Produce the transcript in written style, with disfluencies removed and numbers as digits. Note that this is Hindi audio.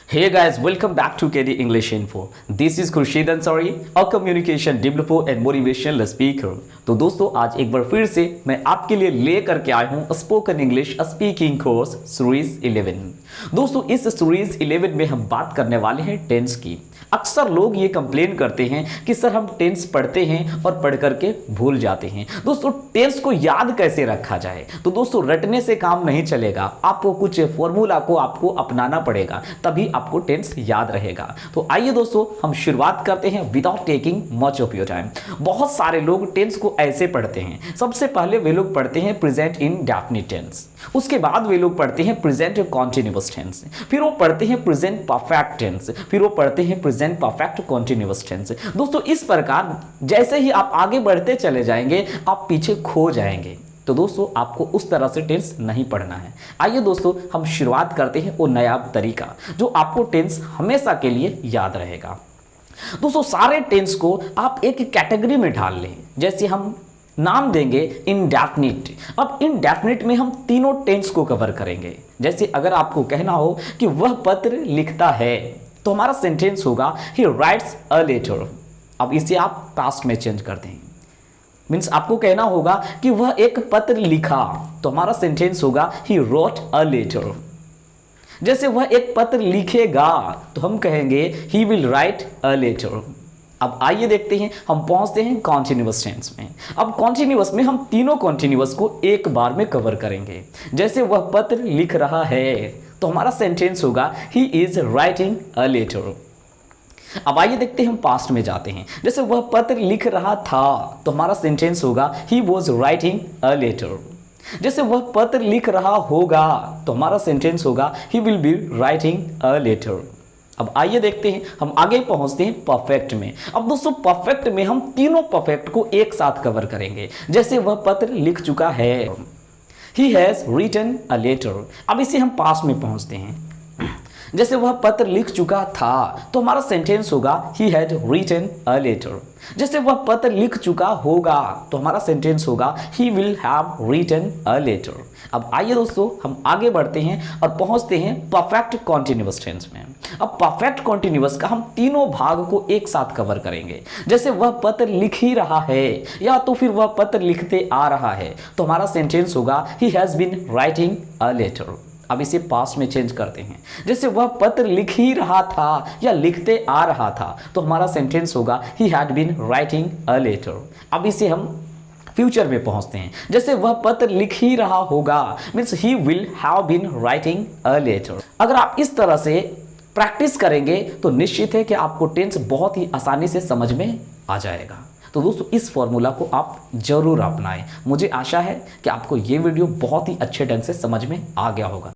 Hey guys, welcome back to KD English Info. This is Khurshid Ansari, a communication developer and motivational speaker. तो दोस्तों आज एक बार फिर से मैं आपके लिए ले करके आया हूँ spoken English speaking course series 11। दोस्तों इस सीरीज 11 में हम बात करने वाले हैं टेंस की। अक्सर लोग ये कंप्लेन करते हैं कि सर हम टेंस पढ़ते हैं और पढ़ करके भूल जाते हैं। दोस्तों टेंस को याद कैसे रखा जाए? तो दोस्तों रटने से काम नहीं चलेगा, आपको कुछ फॉर्मूला को आपको अपनाना पड़ेगा, तभी आपको टेंस याद रहेगा। तो आइए दोस्तों हम शुरुआत करते हैं without taking much of your time. बहुत सारे लोग टेंस को ऐसे पढ़ते हैं। सबसे पहले वे लोग पढ़ते हैं प्रेजेंट इंडेफिनिट टेंस, उसके बाद वे लोग पढ़ते हैं प्रेजेंट कॉन्टिन्यूअस टेंस, फिर वो पढ़ते हैं प्रेजेंट परफेक्ट टेंस, फिर वो पढ़ते हैं प्रेजेंट परफेक्ट कॉन्टिन्यूअस टेंस। दोस्तों इस प्रकार जैसे ही आप आगे बढ़ते चले जाएंगे आप पीछे खो जाएंगे। तो दोस्तों आपको उस तरह से टेंस नहीं पढ़ना है। आइए दोस्तों हम शुरुआत करते हैं वो नया तरीका जो आपको टेंस हमेशा के लिए याद रहेगा। दोस्तों सारे टेंस को आप एक कैटेगरी में ढाल लें। जैसे हम नाम देंगे इंडेफिनिट। अब इंडेफिनिट में हम तीनों टेंस को कवर करेंगे। जैसे अगर आपको कहना हो कि वह पत्र लिखता है तो हमारा सेंटेंस होगा ही राइट्स अ लेटर। अब इसे आप पास्ट में चेंज कर दें, मीन्स आपको कहना होगा कि वह एक पत्र लिखा तो हमारा सेंटेंस होगा ही रोट अ लेटर। जैसे वह एक पत्र लिखेगा तो हम कहेंगे he will write a letter. अब आइए देखते हैं हम पहुंचते हैं कॉन्टिन्यूअस टेंस में। अब कॉन्टिन्यूअस में हम तीनों कॉन्टिन्यूअस को एक बार में कवर करेंगे। जैसे वह पत्र लिख रहा है तो हमारा सेंटेंस होगा he is writing a letter. अब आइए देखते हैं हम पास्ट में जाते हैं। जैसे वह पत्र लिख रहा था तो हमारा सेंटेंस होगा he was writing a letter. जैसे वह पत्र लिख रहा होगा तो हमारा सेंटेंस होगा he will be writing a letter. अब आइए देखते हैं हम आगे पहुंचते हैं परफेक्ट में। अब दोस्तों परफेक्ट में हम तीनों परफेक्ट को एक साथ कवर करेंगे। जैसे वह पत्र लिख चुका है, he has written a letter. अब इसे हम पास्ट में पहुंचते हैं। जैसे वह पत्र लिख चुका था तो हमारा सेंटेंस होगा he had written a letter. जैसे वह पत्र लिख चुका होगा तो हमारा सेंटेंस होगा he will have written a letter. अब आइए दोस्तों हम आगे बढ़ते हैं और पहुंचते हैं परफेक्ट कॉन्टिन्यूअस टेंस में। अब परफेक्ट कॉन्टिन्यूअस का हम तीनों भाग को एक साथ कवर करेंगे। जैसे वह पत्र लिख ही रहा है या तो फिर वह पत्र लिखते आ रहा है तो हमारा सेंटेंस होगा he has been writing a letter. अब इसे पास्ट में चेंज करते हैं। जैसे वह पत्र लिख ही रहा था या लिखते आ रहा था तो हमारा सेंटेंस होगा he had been writing a letter. अब इसे हम फ्यूचर में पहुंचते हैं। जैसे वह पत्र लिख ही रहा होगा means he will have been writing a letter. अगर आप इस तरह से प्रैक्टिस करेंगे तो निश्चित है कि आपको टेंस बहुत ही आसानी से समझ में आ जाएगा। तो दोस्तों इस फॉर्मूला को आप जरूर अपनाएं। मुझे आशा है कि आपको ये वीडियो बहुत ही अच्छे ढंग से समझ में आ गया होगा।